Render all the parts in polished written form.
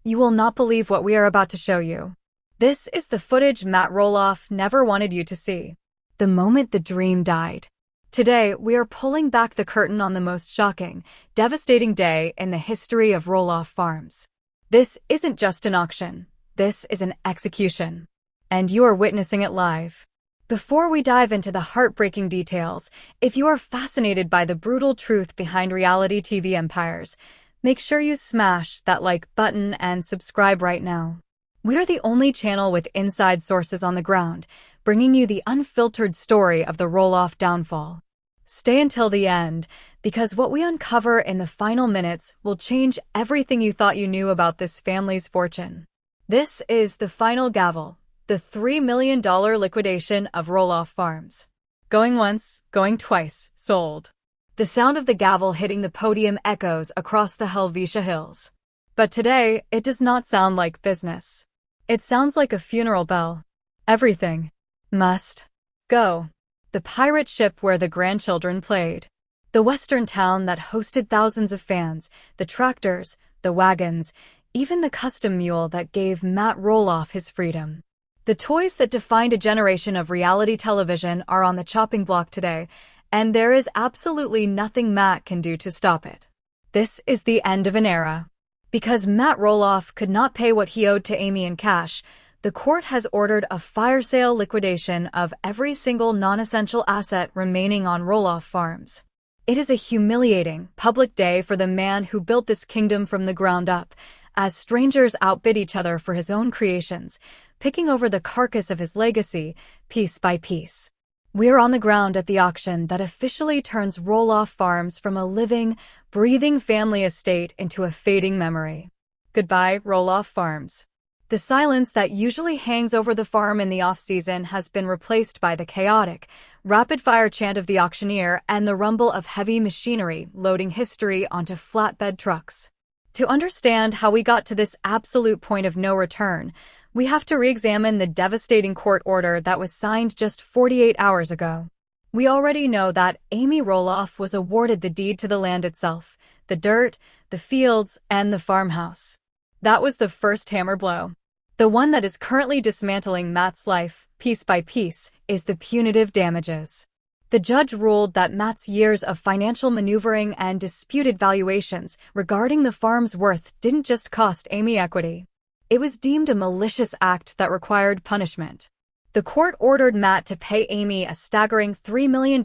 You will not believe what we are about to show you. This is the footage Matt Roloff never wanted you to see. The moment the dream died. Today, we are pulling back the curtain on the most shocking, devastating day in the history of Roloff Farms. This isn't just an auction. This is an execution. And you are witnessing it live. Before we dive into the heartbreaking details, if you are fascinated by the brutal truth behind reality TV empires, make sure you smash that like button and subscribe right now. We are the only channel with inside sources on the ground, bringing you the unfiltered story of the Roloff downfall. Stay until the end, because what we uncover in the final minutes will change everything you thought you knew about this family's fortune. This is the final gavel, the $3 million liquidation of Roloff Farms. Going once, going twice, sold. The sound of the gavel hitting the podium echoes across the Helvetia Hills. But today, it does not sound like business. It sounds like a funeral bell. Everything must go. The pirate ship where the grandchildren played. The western town that hosted thousands of fans, the tractors, the wagons, even the custom mule that gave Matt Roloff his freedom. The toys that defined a generation of reality television are on the chopping block today, and there is absolutely nothing Matt can do to stop it. This is the end of an era. Because Matt Roloff could not pay what he owed to Amy in cash, the court has ordered a fire sale liquidation of every single non-essential asset remaining on Roloff Farms. It is a humiliating, public day for the man who built this kingdom from the ground up, as strangers outbid each other for his own creations, picking over the carcass of his legacy, piece by piece. We're on the ground at the auction that officially turns Roloff Farms from a living, breathing family estate into a fading memory. Goodbye, Roloff Farms. The silence that usually hangs over the farm in the off-season has been replaced by the chaotic, rapid-fire chant of the auctioneer and the rumble of heavy machinery loading history onto flatbed trucks. To understand how we got to this absolute point of no return, we have to re-examine the devastating court order that was signed just 48 hours ago. We already know that Amy Roloff was awarded the deed to the land itself, the dirt, the fields, and the farmhouse. That was the first hammer blow. The one that is currently dismantling Matt's life, piece by piece, is the punitive damages. The judge ruled that Matt's years of financial maneuvering and disputed valuations regarding the farm's worth didn't just cost Amy equity. It was deemed a malicious act that required punishment. The court ordered Matt to pay Amy a staggering $3 million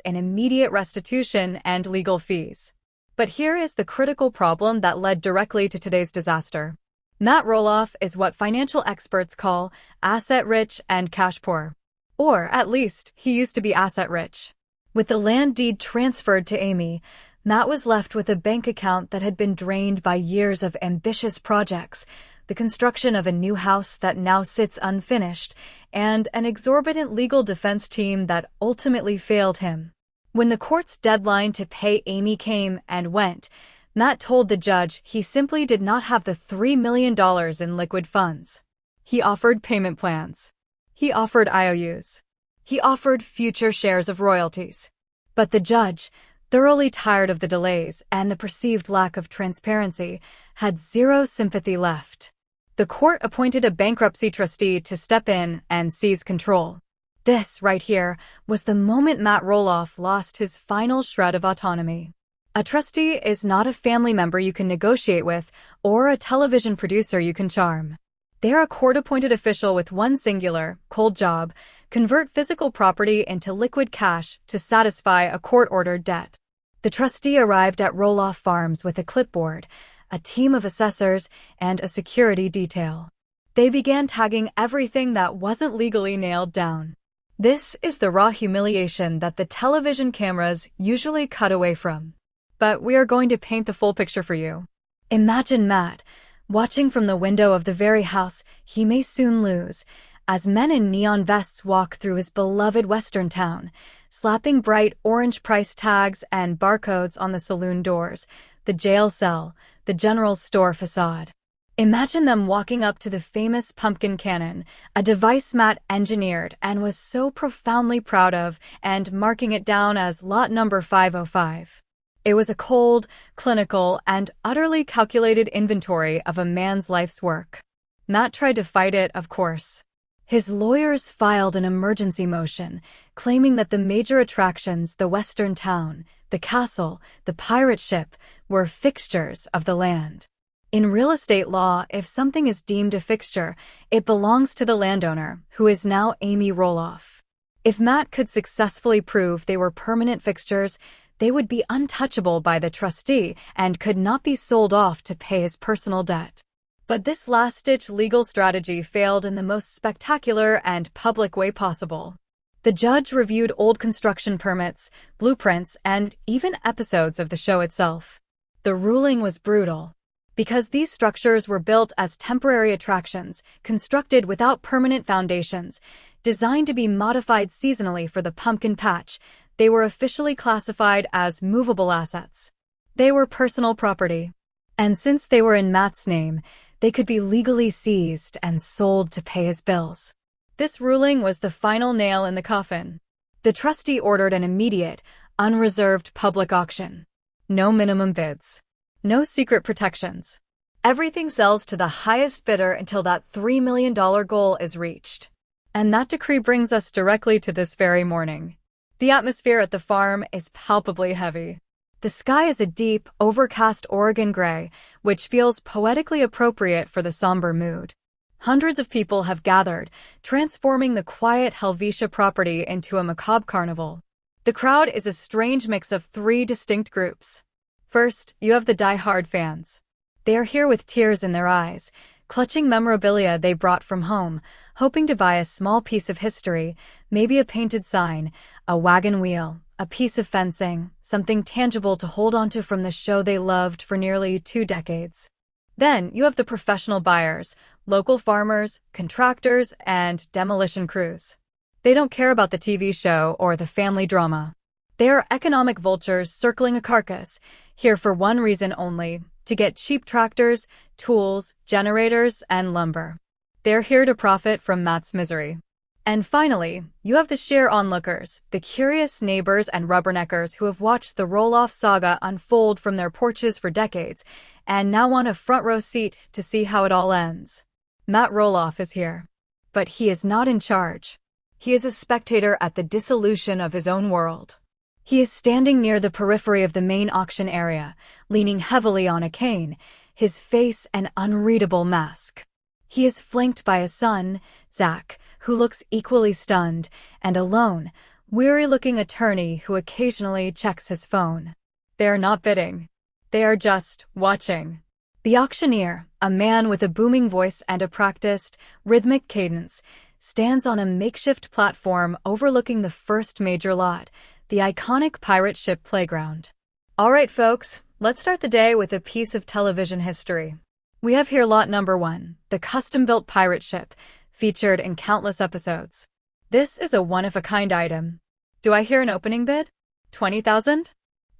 in immediate restitution and legal fees. But here is the critical problem that led directly to today's disaster. Matt Roloff is what financial experts call asset-rich and cash-poor. Or, at least, he used to be asset-rich. With the land deed transferred to Amy, Matt was left with a bank account that had been drained by years of ambitious projects, the construction of a new house that now sits unfinished, and an exorbitant legal defense team that ultimately failed him. When the court's deadline to pay Amy came and went, Matt told the judge he simply did not have the $3 million in liquid funds. He offered payment plans. He offered IOUs. He offered future shares of royalties. But the judge, thoroughly tired of the delays and the perceived lack of transparency, had zero sympathy left. The court appointed a bankruptcy trustee to step in and seize control. This, right here, was the moment Matt Roloff lost his final shred of autonomy. A trustee is not a family member you can negotiate with or a television producer you can charm. They're a court-appointed official with one singular, cold job: convert physical property into liquid cash to satisfy a court-ordered debt. The trustee arrived at Roloff Farms with a clipboard, a team of assessors, and a security detail. They began tagging everything that wasn't legally nailed down. This is the raw humiliation that the television cameras usually cut away from. But we are going to paint the full picture for you. Imagine Matt, watching from the window of the very house he may soon lose, as men in neon vests walk through his beloved western town, slapping bright orange price tags and barcodes on the saloon doors, the jail cell, the general store facade. Imagine them walking up to the famous pumpkin cannon, a device Matt engineered and was so profoundly proud of, and marking it down as lot number 505. It was a cold, clinical, and utterly calculated inventory of a man's life's work. Matt tried to fight it, of course. His lawyers filed an emergency motion, claiming that the major attractions, the western town, the castle, the pirate ship, were fixtures of the land. In real estate law, if something is deemed a fixture, it belongs to the landowner, who is now Amy Roloff. If Matt could successfully prove they were permanent fixtures, they would be untouchable by the trustee and could not be sold off to pay his personal debt. But this last-ditch legal strategy failed in the most spectacular and public way possible. The judge reviewed old construction permits, blueprints, and even episodes of the show itself. The ruling was brutal. Because these structures were built as temporary attractions, constructed without permanent foundations, designed to be modified seasonally for the pumpkin patch, they were officially classified as movable assets. They were personal property. And since they were in Matt's name, they could be legally seized and sold to pay his bills. This ruling was the final nail in the coffin. The trustee ordered an immediate, unreserved public auction. No minimum bids. No secret protections. Everything sells to the highest bidder until that $3 million goal is reached. And that decree brings us directly to this very morning. The atmosphere at the farm is palpably heavy. The sky is a deep, overcast Oregon gray, which feels poetically appropriate for the somber mood. Hundreds of people have gathered, transforming the quiet Helvetia property into a macabre carnival. The crowd is a strange mix of three distinct groups. First, you have the die-hard fans. They are here with tears in their eyes, clutching memorabilia they brought from home, hoping to buy a small piece of history, maybe a painted sign, a wagon wheel, a piece of fencing, something tangible to hold onto from the show they loved for nearly 2 decades. Then you have the professional buyers, local farmers, contractors, and demolition crews. They don't care about the TV show or the family drama. They are economic vultures circling a carcass, here for one reason only, to get cheap tractors, tools, generators, and lumber. They're here to profit from Matt's misery. And finally, you have the sheer onlookers, the curious neighbors and rubberneckers who have watched the Roloff saga unfold from their porches for decades and now want a front-row seat to see how it all ends. Matt Roloff is here. But he is not in charge. He is a spectator at the dissolution of his own world. He is standing near the periphery of the main auction area, leaning heavily on a cane, his face an unreadable mask. He is flanked by a son, Zach, who looks equally stunned, and a lone, weary-looking attorney who occasionally checks his phone. They are not bidding. They are just watching. The auctioneer, a man with a booming voice and a practiced, rhythmic cadence, stands on a makeshift platform overlooking the first major lot, the iconic pirate ship playground. All right, folks, let's start the day with a piece of television history. We have here lot number 1, the custom-built pirate ship, featured in countless episodes. This is a one-of-a-kind item. Do I hear an opening bid? 20,000?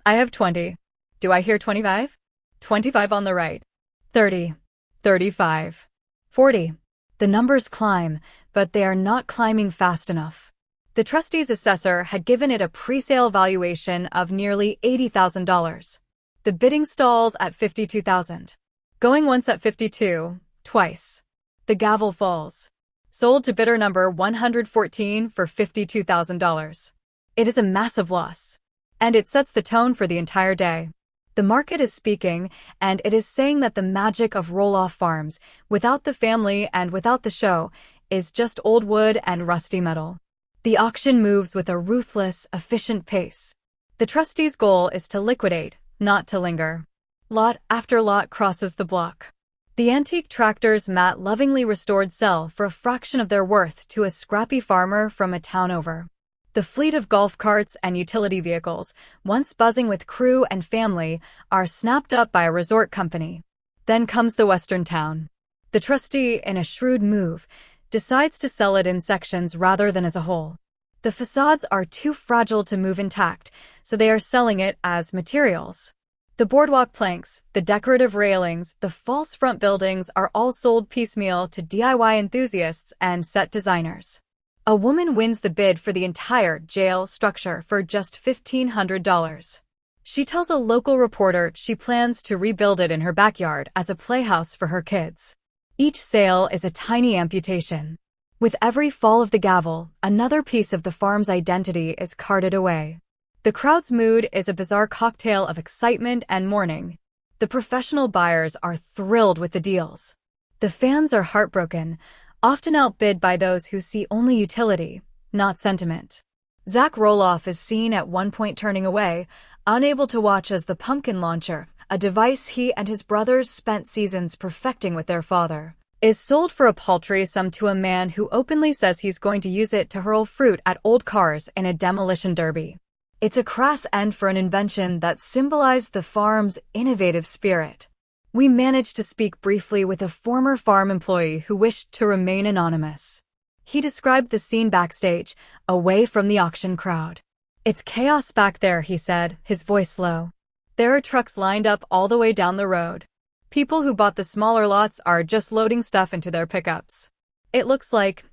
I have 20. Do I hear 25? 25 on the right. 30. 35. 40. The numbers climb, but they are not climbing fast enough. The trustee's assessor had given it a pre-sale valuation of nearly $80,000. The bidding stalls at $52,000. Going once at $52, twice. The gavel falls. Sold to bidder number 114 for $52,000. It is a massive loss. And it sets the tone for the entire day. The market is speaking, and it is saying that the magic of Roloff Farms, without the family and without the show, is just old wood and rusty metal. The auction moves with a ruthless, efficient pace. The trustee's goal is to liquidate, not to linger. Lot after lot crosses the block. The antique tractors Matt lovingly restored sell for a fraction of their worth to a scrappy farmer from a town over. The fleet of golf carts and utility vehicles, once buzzing with crew and family, are snapped up by a resort company. Then comes the western town. The trustee, in a shrewd move, decides to sell it in sections rather than as a whole. The facades are too fragile to move intact, so they are selling it as materials. The boardwalk planks, the decorative railings, the false front buildings are all sold piecemeal to DIY enthusiasts and set designers. A woman wins the bid for the entire jail structure for just $1,500. She tells a local reporter she plans to rebuild it in her backyard as a playhouse for her kids. Each sale is a tiny amputation. With every fall of the gavel, another piece of the farm's identity is carted away. The crowd's mood is a bizarre cocktail of excitement and mourning. The professional buyers are thrilled with the deals. The fans are heartbroken, often outbid by those who see only utility, not sentiment. Zach Roloff is seen at one point turning away, unable to watch as the pumpkin launcher, a device he and his brothers spent seasons perfecting with their father, is sold for a paltry sum to a man who openly says he's going to use it to hurl fruit at old cars in a demolition derby. It's a crass end for an invention that symbolized the farm's innovative spirit. We managed to speak briefly with a former farm employee who wished to remain anonymous. He described the scene backstage, away from the auction crowd. "It's chaos back there," he said, his voice low. "There are trucks lined up all the way down the road. People who bought the smaller lots are just loading stuff into their pickups. It looks like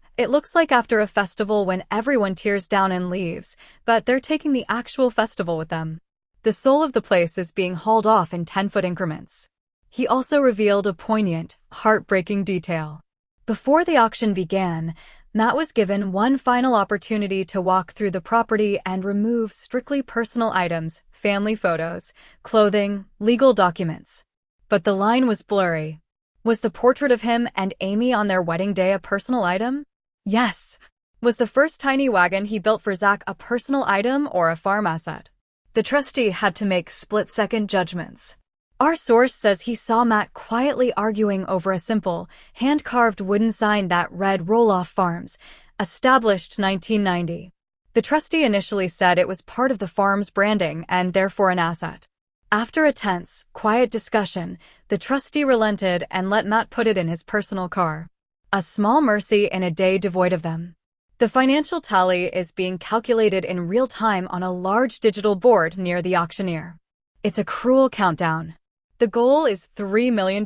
after a festival when everyone tears down and leaves, but they're taking the actual festival with them. The soul of the place is being hauled off in 10-foot increments." He also revealed a poignant, heartbreaking detail. Before the auction began, Matt was given one final opportunity to walk through the property and remove strictly personal items, family photos, clothing, legal documents. But the line was blurry. Was the portrait of him and Amy on their wedding day a personal item? Yes. Was the first tiny wagon he built for Zach a personal item or a farm asset? The trustee had to make split-second judgments. Our source says he saw Matt quietly arguing over a simple, hand-carved wooden sign that read Roloff Farms, established 1990. The trustee initially said it was part of the farm's branding and therefore an asset. After a tense, quiet discussion, the trustee relented and let Matt put it in his personal car. A small mercy in a day devoid of them. The financial tally is being calculated in real time on a large digital board near the auctioneer. It's a cruel countdown. The goal is $3 million.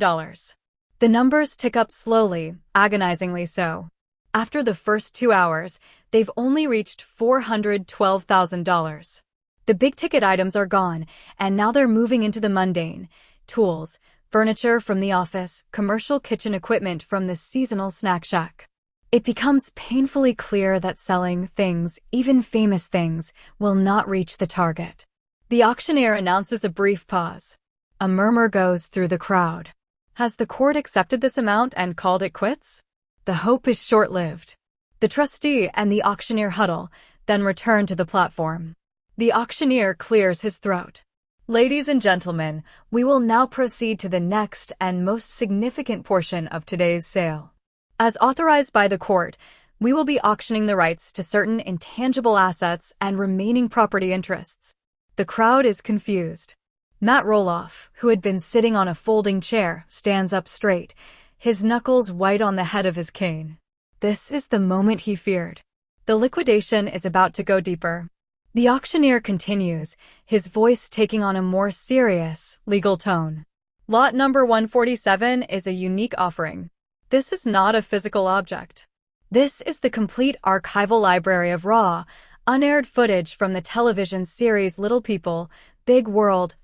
The numbers tick up slowly, agonizingly so. After the first 2 hours, they've only reached $412,000. The big-ticket items are gone, and now they're moving into the mundane. Tools, furniture from the office, commercial kitchen equipment from the seasonal snack shack. It becomes painfully clear that selling things, even famous things, will not reach the target. The auctioneer announces a brief pause. A murmur goes through the crowd. Has the court accepted this amount and called it quits? The hope is short-lived. The trustee and the auctioneer huddle, then return to the platform. The auctioneer clears his throat. "Ladies and gentlemen, we will now proceed to the next and most significant portion of today's sale. As authorized by the court, we will be auctioning the rights to certain intangible assets and remaining property interests." The crowd is confused. Matt Roloff, who had been sitting on a folding chair, stands up straight, his knuckles white on the head of his cane. This is the moment he feared. The liquidation is about to go deeper. The auctioneer continues, his voice taking on a more serious, legal tone. "Lot number 147 is a unique offering. This is not a physical object. This is the complete archival library of raw, unaired footage from the television series Little People, Big World,